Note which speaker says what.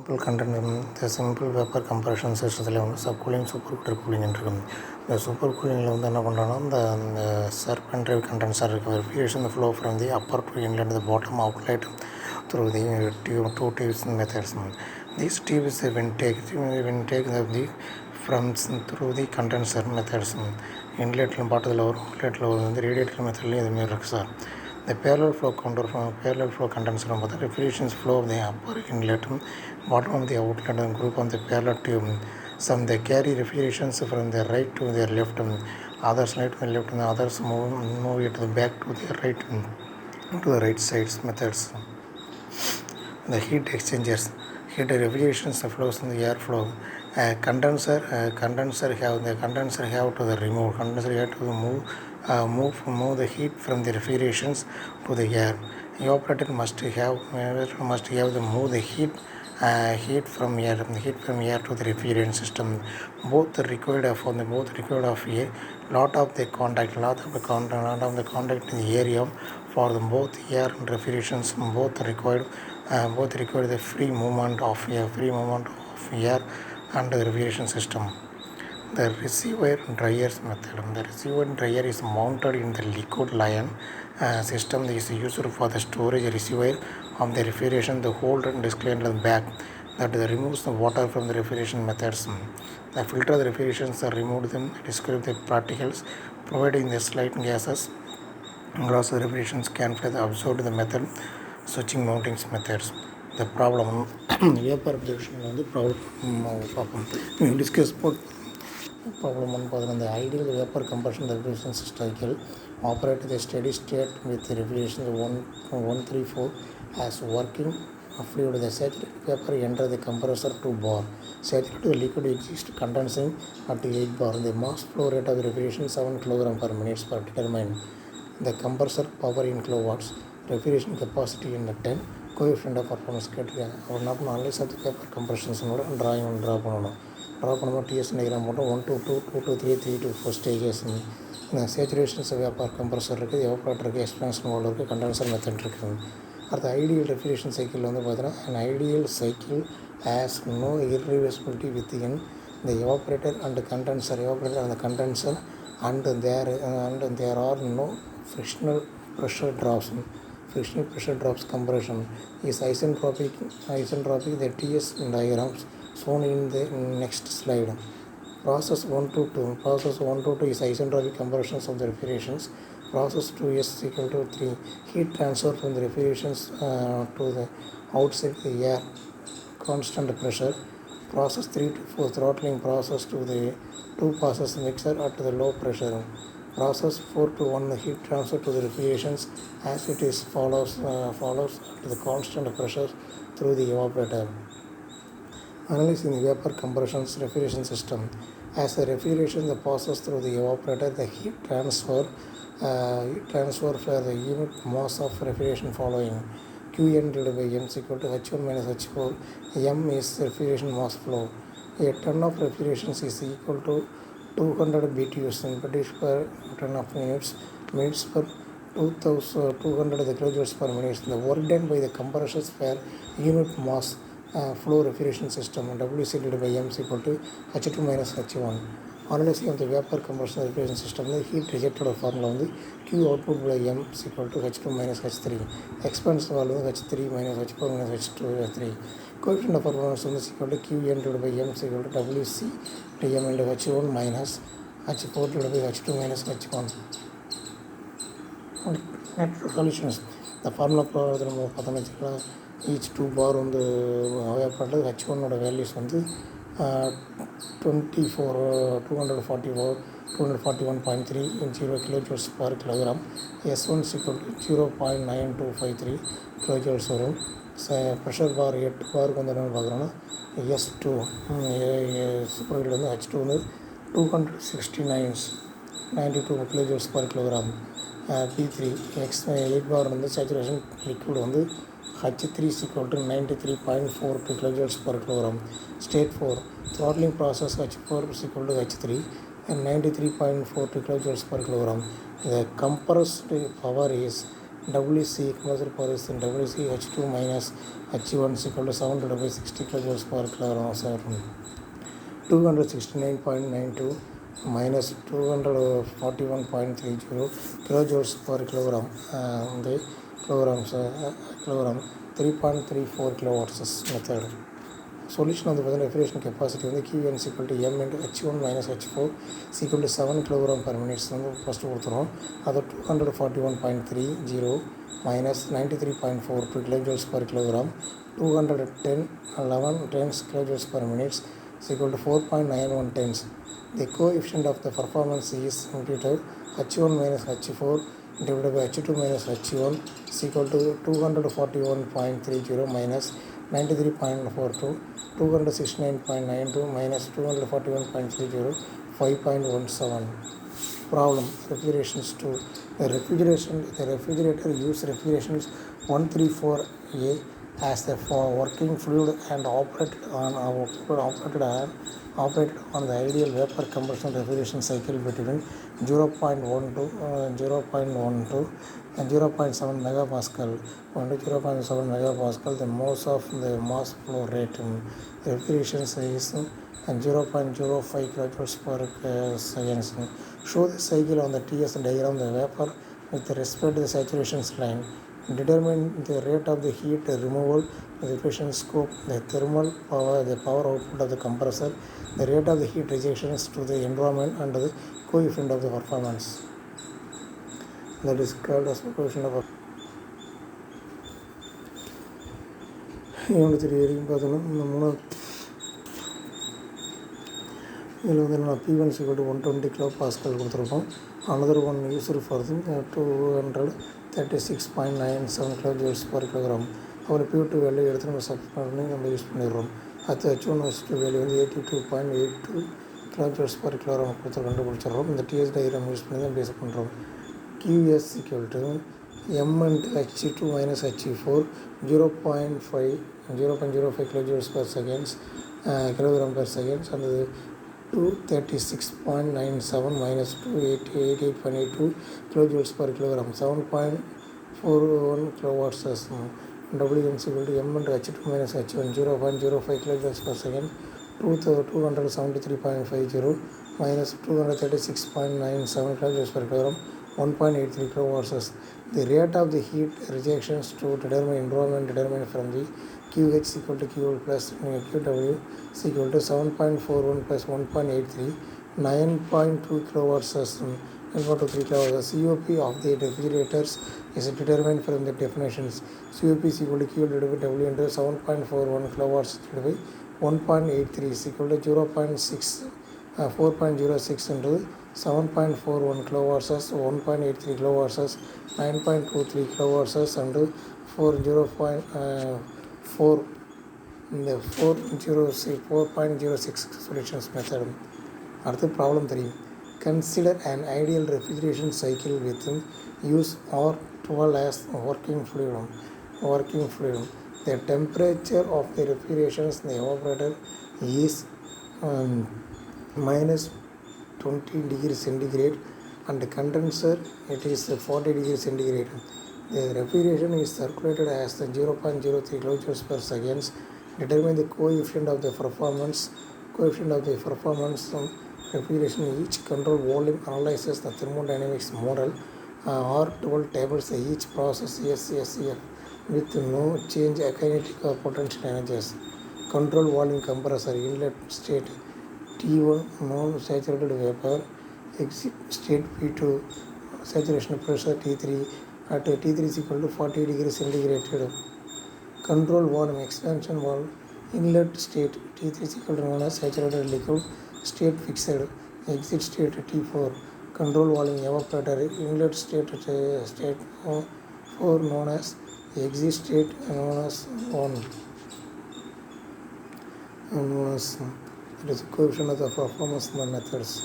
Speaker 1: simple content the simple vapor compression systemத்தில் வந்து subcooling supercooler cooling இருக்கும். இந்த சூப்பர் கூலிங்கில் வந்து என்ன பண்ணுறோன்னா இந்த serpentine condenser refrigeration flow from the upper to inlet the bottom outlet through the two tubes methods. These tubes when take the from through the condenser methods இன்லெட்டில் பாட்டத்தில் வரும், அவுட்லெட்டில் வரும். வந்து radiator மெத்தட்லேயும் இதுமாரி இருக்குது sir. The parallel flow condenser பார்த்தா refrigeration flow of the upper inlet, bottom of the outlet and group on the parallel tube. Some they carry refrigerations from the right to the left, others right to the left, and others move it back to the right sides methods. The heat exchangers. Heat refrigeration flows in the airflow. Condenser have to the remove. Condenser have to move the heat from the refrigerations to the air. Evaporator must have the move the heat from air to the refrigerant system. Both required of a lot of the contact in the area for the both air and refrigerations. Both require the free movement of air and the refrigeration system. The receiver dryers method. The receiver dryer is mounted in the liquid line system. This is used for the storage receiver of the refrigeration. The holder displayed at the back that removes the water from the refrigeration methods. The filter of the refrigerations removed them, describe the particles, providing the slight gases. Gross refrigerations can be absorbed the method. Switching mountings methods. The problem vapor absorption வந்து problem we discuss about problem one பார்த்தீங்கன்னா the ideal vapor compression refrigeration cycle operate the steady state with the refrigeration 134 as working fluid. The saturated vapor enter the compressor to bar. Saturated liquid exists condensing at 8 bar. The mass flow rate of the refrigeration 7 kg per minute per determine. The compressor power in kilowatts, refrigeration capacity in the 10, coefficient of performance கேட்டிருக்காங்க. அவர் என்ன பண்ணணும், analyse of the paper கம்ப்ரெஷன்ஸோட drawing draw பண்ணணும். DS diagram போட்டோம் 1 to 2, 2 to 3, 3 to 4 stages. இந்த saturations vapour compressor இருக்குது, evaporator இருக்குது, எக்ஸ்பான்ஷன் வால்வ் இருக்குது, கண்டென்சர் மெத்தட் இருக்குது. அடுத்த ஐடியல் ரெஃப்ரிஜரேஷன் சைக்கிள் வந்து பார்த்தீங்கன்னா an ideal cycle has no irreversibility within the evaporator and condenser and there are no frictional pressure drops. Frictional pressure drops compression is isentropic. The TS diagrams shown in the next slide. Process 1 to 2 is isentropic compressions of the refrigerations. Process 2 is equal to 3. Heat transfer from the refrigerations to the outside the air, constant pressure. Process 3 to 4 throttling process to the 2 passes mixer at the low pressure. Process 4 to 1 the heat transfer to the refrigerations as it is follows to the constant pressure through the evaporator. Analyzing the vapor compression's refrigeration system. As the refrigeration passes through the evaporator, the heat transfer for the unit mass of refrigeration following. Qn divided by m is equal to h1 minus h4. M is refrigeration mass flow. A ton of refrigeration is equal to 200 BTUs in British per ton of minutes per 200 kilojoules per minute. The work done by the compressors per unit mass flow refrigeration system. WC divided by m is equal to h2 minus h1. Analyzing of the vapor compression refrigeration system, the heat rejected formula வந்து Q output by m is equal to h2 minus h3. Expansion value h3 minus h4 minus h3. Coefficient of performance is equal to Qn divided by m is equal to WC to m into h1 minus h4 divided by h2 minus h1. Solutions. The formula பார்த்தோம்னா each 2 bar வந்து அவையப்பட்டது h1 ஓட values வந்து 241.3 in 0 kilojoules per kilogram. S1 is equal to 0.9253 kilojoules வரும். Pressure பார் 8 பாருக்கு வந்து என்ன பார்க்குறோன்னா S2 super வந்து H2 வந்து 292 kilojoules per kilogram. P3 8 பார் வந்து சேச்சுரேஷன் லிக்விட் வந்து H3 is equal to 93.42 kilojoules per kilogram. State 4 throttling process H4 is equal to H3 and 93.42 kilojoules per kilogram. The compressed power is WC compressor power is WC H2 minus H1 is equal to 700 by 60 kilojoules per kilogram of 269.92 minus 241.30 kilojoules per kilogram the kilogram 3.34 kilowatts method. Solution of the refrigeration capacity on the Qn is equal to m into H1 minus H4 is equal to 7 kg per minute. First கொடுத்துறோம் அது 241.30 minus 93.42 kilojoules per kilogram 211 times kilojoules per minute is equal to 4.91 times. The coefficient of the performance is imputed H1 minus H4 divided by H2 minus H1 is equal to 241.30 minus 93.42 269.92 minus 241.30 5.17. Problem refrigerations 2. The refrigerator uses refrigerations 134A as the working fluid and operated on the ideal vapor combustion refrigeration cycle between 0.12 and 0.7 megapascal. 0.7 megapascal, the mass flow rate in refrigeration is 0.05 kilojoules per second. Show the cycle on the TS diagram the vapor with respect to the saturation line. Determine the rate of the heat removal, the efficient scope, the thermal power, the power output of the compressor, the rate of the heat rejections to the environment, and the coefficient of the performance. That is called as the coefficient of P1 is equal to 120 kilopascal. Another one used for 236.97 kilojoules per kilogram. Our P2 value use at the H1 value 82.82 kilojoules per kilogram. The TS diagram use base QS equal to M into H2 minus H4 0.05 kilojoules per seconds kilogram per seconds, and the 236.97 minus 288.82 kilojoules per kilogram 7.41 kilowatts. W is equal to M into H2 minus H1 0.05 kilojoules per second 273.50 minus 236.97 kilojoules per kilogram 1.83 kilowatts. The rate of the heat rejections to determine environment determined from the QH is equal to QL plus QW is equal to 7.41 plus 1.83 9.2 kilowatts. 9.23 kilowatts. COP of the refrigerators is determined from the definitions. COP is equal to QL divided by W into 7.41 kilowatts divided by 1.83 is equal to 4.06 into 7.41 kilowatts, 1.83 kilowatts, 9.23 kilowatts, and 4.06 solutions method. அடுத்து problem 3. Consider an ideal refrigeration cycle with use R12 as working fluid. The temperature of the refrigeration in the evaporator is minus 20 degrees centigrade and the condenser it is 40 degrees centigrade. The refrigeration is circulated as the 0.03 kilojoules per seconds. Determine the coefficient of the performance refrigeration. Each control volume analyzes the thermodynamics model. R12 tables each process SSF with no change kinetic or potential energies. Control volume compressor inlet state T1 non-saturated vapor, exit state P2 saturation pressure T3 at T3 is equal to 40 degrees centigrade. Control volume expansion valve inlet state T3 is equal to known as saturated liquid state fixed, exit state T4. Control volume evaporator inlet state 4 known as exit state known as 1. It is the coefficient of the performance methods.